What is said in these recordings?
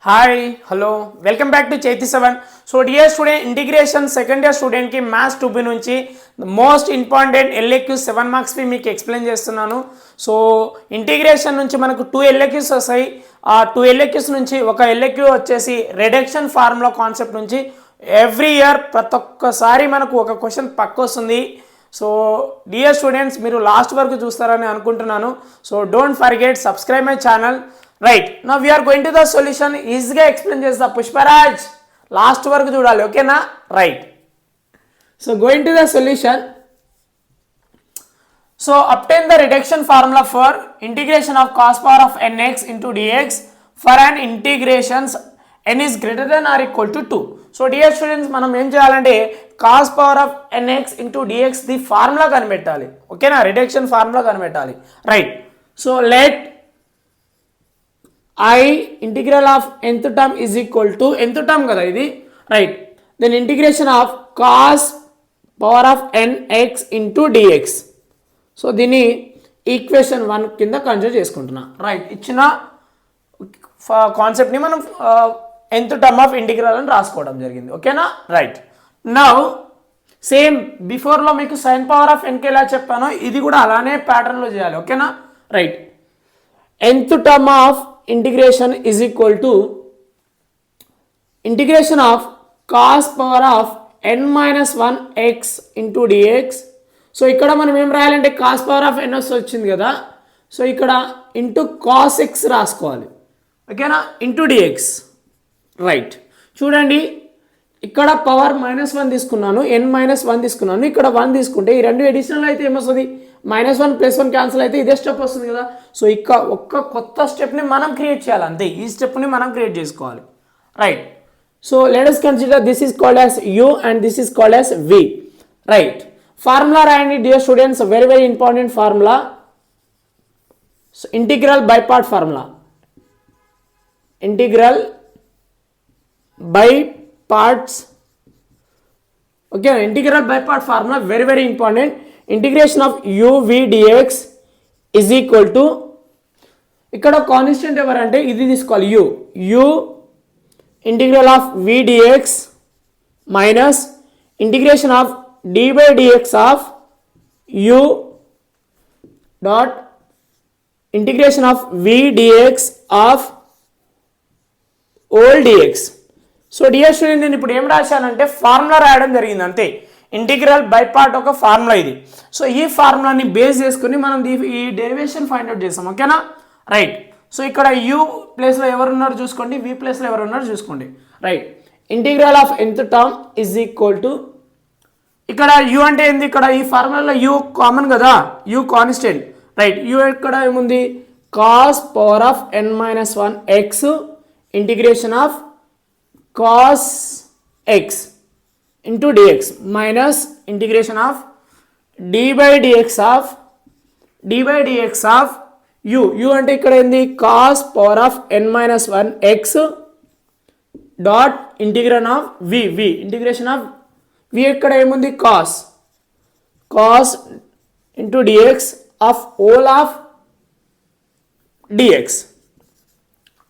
Hi, hello, welcome back to Chaiti 7. So dear student, integration second year student की maths 2B నుంచి most important LAQ 7 marks వి మీకు explain చేస్తున్నాను. So integration నుంచి మనకు 2 LAQs వస్తాయి. ఆ 2 LAQs నుంచి ఒక LAQ వచ్చేసి రిడక్షన్ ఫార్ములా కాన్సెప్ట్ నుంచి ఎవ్రీ ఇయర్ ప్రతి ఒక్కసారి మనకు ఒక క్వశ్చన్ పక్క వస్తుంది. సో డియర్ స్టూడెంట్స్, మీరు లాస్ట్ వరకు చూస్తారని అనుకుంటున్నాను. So don't forget subscribe my channel. Right, now we are going to the solution. ఈజీగా ఎక్స్ప్లెయిన్ చేస్తా పుష్పరాజ్, లాస్ట్ వరకు చూడాలి, ఓకేనా? Right, so going to the solution. So obtain the reduction formula for integration of cos power of nx into dx for an integrations n is greater than or equal to 2. So dear students, మనం ఏం చేయాలంటే cos power of nx into dx the formula కనిపెట్టాలి, ఓకేనా? Reduction formula కనిపెట్టాలి. Right, so let I integral of nth term is equal to nth term కదా ఇది, right? Then integration of cos power of nx into dx. So దీన్ని equation 1 కింద consider చేసుకుంటున్నా. Right, ఇచ్చిన కాన్సెప్ట్ని మనం nth టర్మ్ ఆఫ్ ఇంటిగ్రల్ అని రాసుకోవడం జరిగింది, ఓకేనా? రైట్, నౌ సేమ్ బిఫోర్లో మీకు సైన్ పవర్ ఆఫ్ ఎన్కి ఎలా చెప్పానో ఇది కూడా అలానే ప్యాటర్న్లో చేయాలి, ఓకేనా? Right, nth term of integration is equal to integration of cos power of n minus 1 x into dx. So ఇక్కడ మనం ఏం రాయాలంటే cos power of n వచ్చింది కదా, సో ఇక్కడ ఇంటూ cos x రాసుకోవాలి, ఓకేనా? Into dx. రైట్, చూడండి ఇక్కడ పవర్ -1 తీసుకున్నాను, n -1 తీసుకున్నాను, ఇక్కడ 1 తీసుకుంటే ఈ రెండు ఎడిషనల్ అయితే ఏమొస్తుంది? -1 + 1 క్యాన్సిల్ అయితే ఇదే స్టెప్ వస్తుంది కదా. సో ఇక్కడ ఒక్క కొత్త స్టెప్ని మనం క్రియేట్ చేయాలి, అంతే. ఈ స్టెప్ని మనం క్రియేట్ చేసుకోవాలి. Right, so let us consider this is called as u and this is called as v. Right, formula రాయండి dear students, very very important formula. So integral by part formula, integral by parts, okay? Integral by part formula very very important. Integration of u v dx is equal to, ఇక్కడ constant ఎవరంటే ఇది తీసుకోవాలి, u integral of v dx minus integration of d by dx ఆఫ్ u dot integration of v dx of whole dx. So dear student, నేను ఇప్పుడు ఏం రాశానంటే formula రాయడం జరిగింది, అంతే. ఇంటిగ్రల్ బై పార్ట్ ఒక ఫార్ములా ఇది. సో ఈ ఫార్ములాని బేస్ చేసుకుని మనం ఈ డెరివేషన్ ఫైండ్ అవుట్ చేస్తాం, ఓకేనా? రైట్, సో ఇక్కడ u ప్లేస్లో ఎవరు ఉన్నారు చూసుకోండి, v ప్లేస్లో ఎవరు ఉన్నారు చూసుకోండి. Right, integral of nth term is equal to, ఇక్కడ u అంటే ఏంది? ఇక్కడ ఈ ఫార్ములాలో u కామన్ కదా, u కాన్స్టెంట్. రైట్, u ఇక్కడ ఏముంది? cos power of n - 1 x integration of cos x into dx minus integration of d by dx of u అంటే ఇక్కడ ఏంది? cos power of n - 1 x dot integration of v integration of v ఇక్కడ ఏముంది? cos into dx of whole of dx.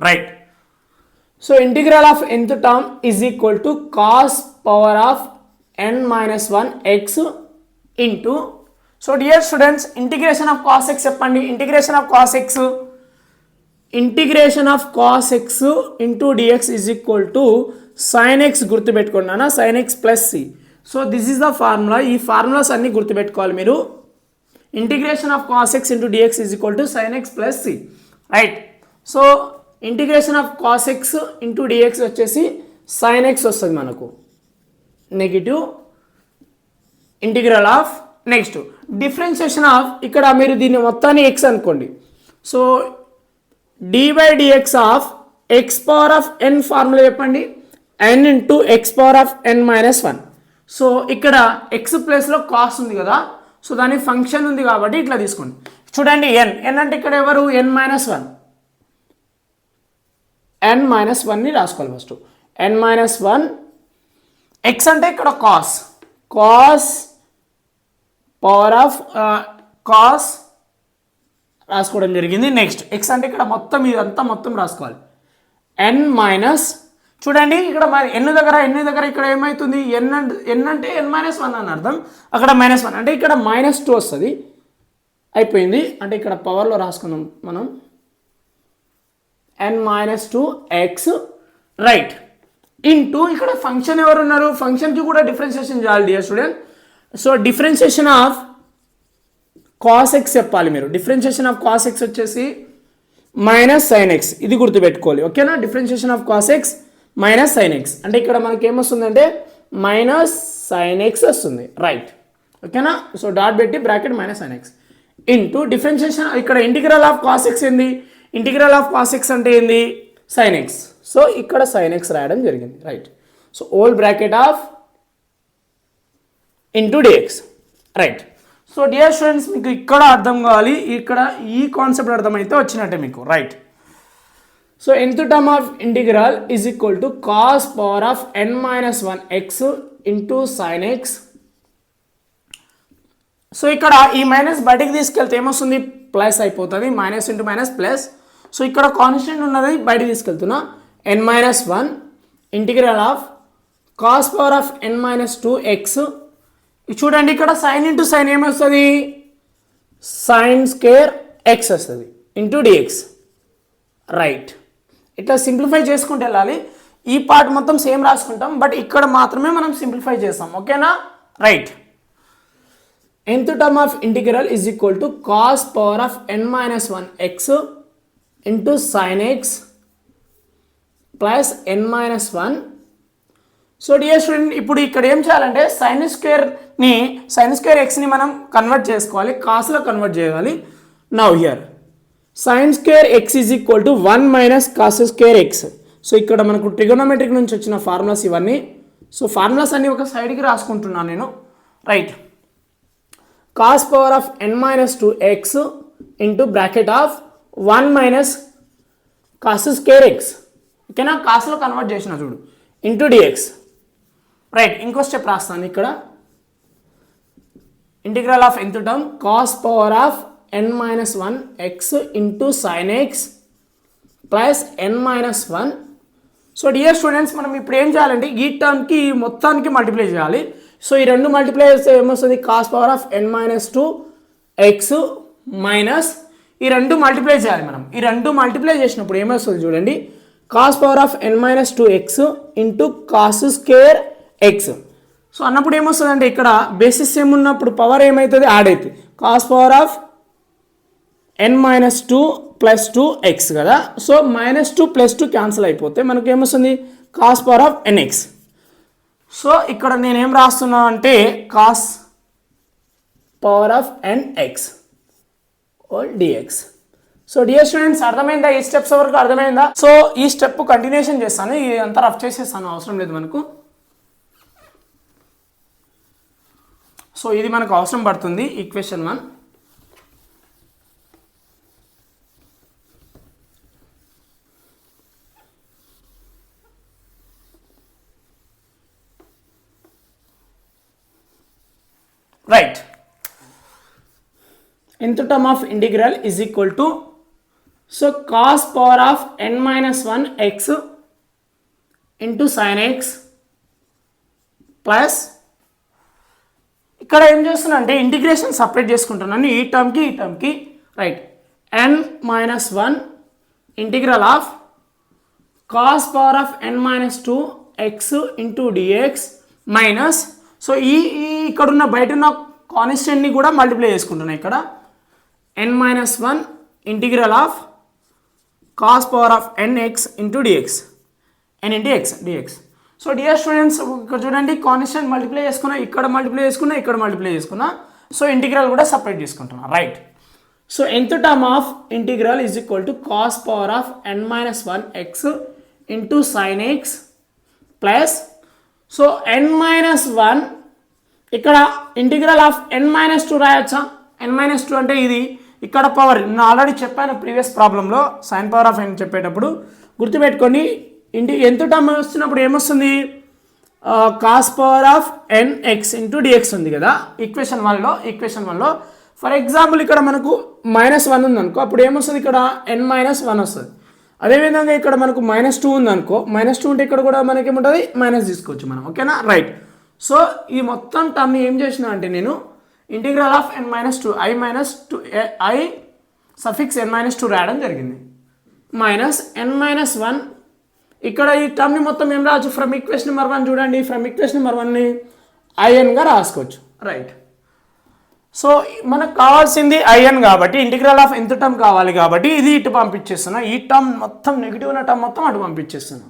Right, so integral of nth term is equal to cos power of n - 1 x into, so dear students integration of cos x చెప్పండి. Integration of cos x into dx is equal to sin x, గుర్తుపెట్టుకున్నానా? sin x plus c. So this is the formula. ఈ formulas అన్ని గుర్తుపెట్టుకోవాలి మీరు. Integration of cos x into dx is equal to sin x plus c. Right, so integration of cos x into dx వచ్చేసి sin x వస్తుంది మనకు, negative integral of. Next differentiation of, ఇక్కడ మీరు దీన్ని మొత్తాన్ని x అనుకోండి. So d by dx of x power of n formula చెప్పండి, n into x power of n - 1. So ఇక్కడ x ప్లేస్లో cos ఉంది కదా, సో దాని ఫంక్షన్ ఉంది కాబట్టి ఇట్లా తీసుకోండి. చూడండి n అంటే ఇక్కడ ఎవరు? n - 1, n - 1ని రాసుకోవాలి ఫస్ట్. n - 1, x అంటే ఇక్కడ cos పవర్ ఆఫ్ cos రాసుకోవడం జరిగింది. నెక్స్ట్ x అంటే ఇక్కడ మొత్తం ఇదంతా మొత్తం రాసుకోవాలి, ఎన్ మైనస్, చూడండి ఇక్కడ ఎన్ దగ్గర ఇక్కడ ఏమవుతుంది, ఎన్ అంటే n-1 అని అర్థం, అక్కడ -1 అంటే ఇక్కడ -2 వస్తుంది. అయిపోయింది. అంటే ఇక్కడ పవర్లో రాసుకుందాం మనం, n-2x రైట్ ఇంటూ ఇక్కడ ఫంక్షన్ ఎవరు ఉన్నారు, ఫంక్షన్కి కూడా డిఫరెన్షియేషన్ చేయాలి dear student. So differentiation of cos x చెప్పాలి మీరు. డిఫరెన్షియేషన్ ఆఫ్ కాస్ ఎక్స్ వచ్చేసి -sin x, ఇది గుర్తుపెట్టుకోవాలి ఓకేనా. Differentiation of cos x -sin x అంటే ఇక్కడ మనకి ఏమొస్తుందంటే -sin x వస్తుంది రైట్ ఓకేనా. సో డాట్ పెట్టి bracket -sin x into differentiation, ఇక్కడ ఇంటిగ్రల్ ఆఫ్ కాస్ ఎక్స్ ఏంది, ఇంటిగ్రల్ ఆఫ్ కాస్ ఎక్స్ అంటే ఏంది sin x. సో ఇక్కడ sin x రాయడం జరిగింది right. So whole bracket of into dx right. So dear students మీకు ఇక్కడ అర్థం కావాలి, ఇక్కడ ఈ కాన్సెప్ట్ అర్థమైతే వచ్చినట్టే మీకు right. So nth term of integral is equal to cos power of n-1x into sin x. So ఇక్కడ ఈ మైనస్ బయటికి తీసుకెళ్తే ఏమొస్తుంది, ప్లస్ అయిపోతుంది, minus into minus plus. So ఇక్కడ కాన్స్టెంట్ ఉన్నది బయటికి తీసుకెళ్తున్నా, n-1 integral of cos power of n-2x. చూడండి ఇక్కడ సైన్ ఇంటూ సైన్ ఏమొస్తుంది, సైన్ స్క్వేర్ ఎక్స్ వస్తుంది ఇంటూ డిఎక్స్ రైట్. ఇట్లా సింప్లిఫై చేసుకుంటూ వెళ్ళాలి. ఈ పార్ట్ మొత్తం సేమ్ రాసుకుంటాం, బట్ ఇక్కడ మాత్రమే మనం సింప్లిఫై చేస్తాం ఓకేనా right. nth term of integral is equal to cos power of n-1x into sine x plus n-1. So dear student ఇప్పుడు ఇక్కడ ఏం చేయాలంటే సైన్ స్క్వేర్ ఎక్స్ని మనం కన్వర్ట్ చేసుకోవాలి, కాస్లో కన్వర్ట్ చేయాలి. Now here sine square X is equal to 1 minus cos square X. So ఇక్కడ మనకు trigonometric నుంచి వచ్చిన ఫార్ములాస్ ఇవన్నీ. సో ఫార్ములాస్ అన్ని ఒక సైడ్కి రాసుకుంటున్నాను నేను right. Cos power of n-2x into bracket of 1 minus cos square X ఓకేనా, కాస్లో కన్వర్ట్ చేసిన చూడు ఇంటూ డిఎక్స్ రైట్. ఇంకో స్టెప్ రాస్తాను ఇక్కడ, integral of nth term cos power of n-1x into sine x plus n-1. So dear students మనం ఇప్పుడు ఏం చేయాలంటే ఈ టర్మ్కి మొత్తానికి మల్టిప్లై చేయాలి. సో ఈ రెండు మల్టిప్లై చేస్తే ఏమొస్తుంది, cos power of n-2x minus ఈ రెండు మల్టిప్లై చేయాలి మనం. ఈ రెండు మల్టిప్లై చేసినప్పుడు ఏమొస్తుంది చూడండి, cos power of n-2x into cos square X. So అన్నప్పుడు ఏమొస్తుంది అంటే ఇక్కడ బేసిస్ ఏమున్నప్పుడు పవర్ ఏమవుతుంది, యాడ్ అవుతుంది. Cos power of n-2 plus 2x కదా. సో -2 ప్లస్ 2 క్యాన్సిల్ అయిపోతే మనకు ఏమొస్తుంది, cos power of nx. So ఇక్కడ నేనేం రాస్తున్నా అంటే cos power of nx whole dx. So dear students అర్థమైందా, ఈ స్టెప్స్ వరకు అర్థమైందా. సో ఈ స్టెప్ కంటిన్యూషన్ చేస్తాను, ఇది అంతా రఫ్ చేసేస్తాను, అవసరం లేదు మనకు. సో ఇది మనకు అవసరం పడుతుంది equation 1. Right. nth term of integral is equal to so cos power of n-1x into sine x plus ఇక్కడ ఏం చేస్తున్నా అంటే ఇంటిగ్రేషన్ సపరేట్ చేసుకుంటున్నాను ఈ టర్మ్కి right. n-1 integral of cos power of n-2x into dx minus. So ఈ ఇక్కడ ఉన్న బయట ఉన్న కాన్స్టెంట్ని కూడా మల్టిప్లై చేసుకుంటున్నాను ఇక్కడ, n-1 integral of cos power of nx into dx, n into x dx. So dear students ఇక్కడ చూడండి కాన్స్టెంట్ మల్టిప్లై చేసుకున్నా, ఇక్కడ మల్టిప్లై చేసుకున్నా, ఇక్కడ మల్టిప్లై చేసుకున్నా. సో ఇంటిగ్రల్ కూడా సపరేట్ చేసుకుంటున్నా right. So nth term of integral is equal to cos power of n-1x into sine x plus. So n-1 ఇక్కడ ఇంటిగ్రల్ ఆఫ్ n-2 రాయొచ్చా, n-2 అంటే ఇది ఇక్కడ పవర్. నేను ఆల్రెడీ చెప్పాను ప్రీవియస్ ప్రాబ్లంలో సైన్ పవర్ ఆఫ్ n చెప్పేటప్పుడు, గుర్తుపెట్టుకోండి. nth టర్మ్ వస్తున్నప్పుడు ఏమొస్తుంది, cos power of nx into dx ఉంది కదా ఈక్వేషన్ 1లో. ఫర్ ఎగ్జాంపుల్ ఇక్కడ మనకు -1 ఉంది అనుకో, అప్పుడు ఏమొస్తుంది ఇక్కడ n-1 వస్తుంది. అదేవిధంగా ఇక్కడ మనకు -2 ఉందనుకో, -2 ఉంటే ఇక్కడ కూడా మనకి ఏముంటుంది, మైనస్ తీసుకోవచ్చు మనం. ఓకేనా, రైట్. సో ఈ మొత్తం టర్మ్ ఏం చేసిన అంటే నేను integral of n-2 i suffix n-2 రాయడం జరిగింది, -n-1. ఇక్కడ ఈ టర్మ్ని మొత్తం ఏం రావచ్చు, ఫ్రమ్ ఈక్వేషన్ నెంబర్ 1 చూడండి, ఫ్రమ్ ఈక్వేషన్ నెంబర్ 1ని inగా రాసుకోవచ్చు, రైట్. సో మనకు కావాల్సింది in కాబట్టి ఇంటిగ్రల్ ఆఫ్ nth టర్మ్ కావాలి కాబట్టి ఇది ఇటు పంపించేస్తున్నా, ఈ టర్మ్ మొత్తం నెగిటివ్ ఉన్న టర్మ్ మొత్తం అటు పంపించేస్తున్నా.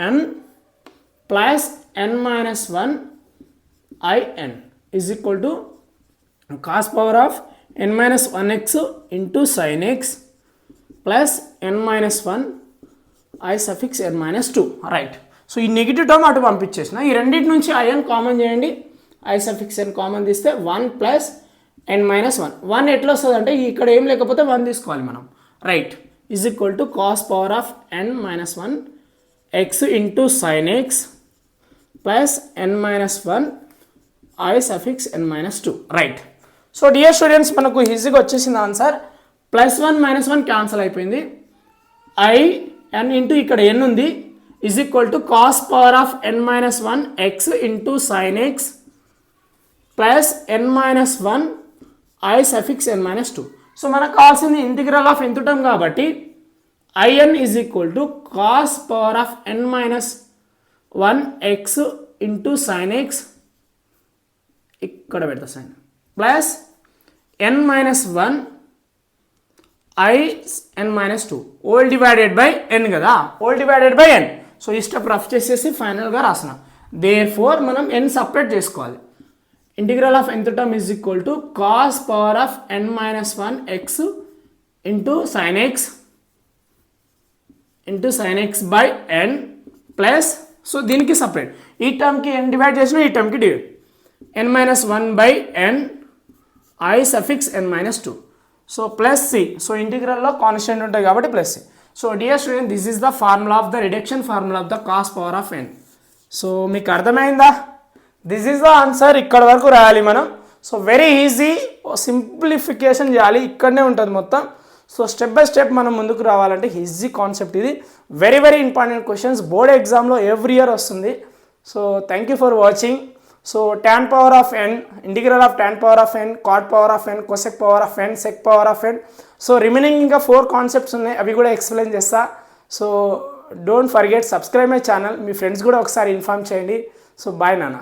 in plus n-1 in is equal to cos power of n-1x into sin x plus n-1 i suffix n-2, right. So ఈ నెగిటివ్ టర్మ్ అటు పంపించేసిన, ఈ రెండింటి నుంచి in కామన్ చేయండి, i సఫిక్స్ n కామన్ తీస్తే 1 ప్లస్ n-1. 1 ఎట్లా వస్తుంది అంటే ఇక్కడ ఏం లేకపోతే 1 తీసుకోవాలి మనం, right. Is equal to cos power of n-1 x into sine x plus n-1 i suffix n-2, right. So dear students మనకు ఈజీగా వచ్చేసింది ఆన్సర్. +1 -1 క్యాన్సల్ అయిపోయింది, n ఇంటూ ఇక్కడ n ఉంది, is equal to cos power of n-1 x into sine x plus n-1 i suffix n-2. So మనకు కావాల్సింది integral of nth term కాబట్టి in is equal to cos power of n-1 x into sine x, ఇక్కడ పెడతా sine, plus n-1 i n-2 whole divided by n కదా, whole divided by n. So ఈ step rough చేసేసి ఫైనల్గా రాసిన, therefore మనం n separate చేసుకోవాలి. Integral of nth term is equal to cos power of n-1 x into sine x by n plus, so దీనికి separate, ఈ టర్మ్కి n divide చేసిన, ఈ టర్మ్కి divide, n-1 by n i suffix n-2. So plus C, so ఇంటిగ్రల్లో constant ఉంటాయి కాబట్టి plus C. So dear student, this is the formula of the reduction formula of the cos power of n. So మీకు అర్థమైందా, this is the answer. ఇక్కడ వరకు రాయాలి మనం. So very easy, simplification చేయాలి, ఇక్కడనే ఉంటుంది మొత్తం. సో స్టెప్ బై స్టెప్ మనం ముందుకు రావాలంటే ఈజీ కాన్సెప్ట్ ఇది. Very very important questions, board ఎగ్జామ్లో ఎవ్రీ ఇయర్ వస్తుంది. So thank you for watching. So tan power of n, integral of tan power of n, cot power of n, cosec power of n, sec power of n. So remaining ఇంకా 4 concepts ఉన్నాయి, అవి కూడా explain చేస్తా. So don't forget subscribe my channel, me friends కూడా ఒకసారి inform చేయండి. So bye నాన్న.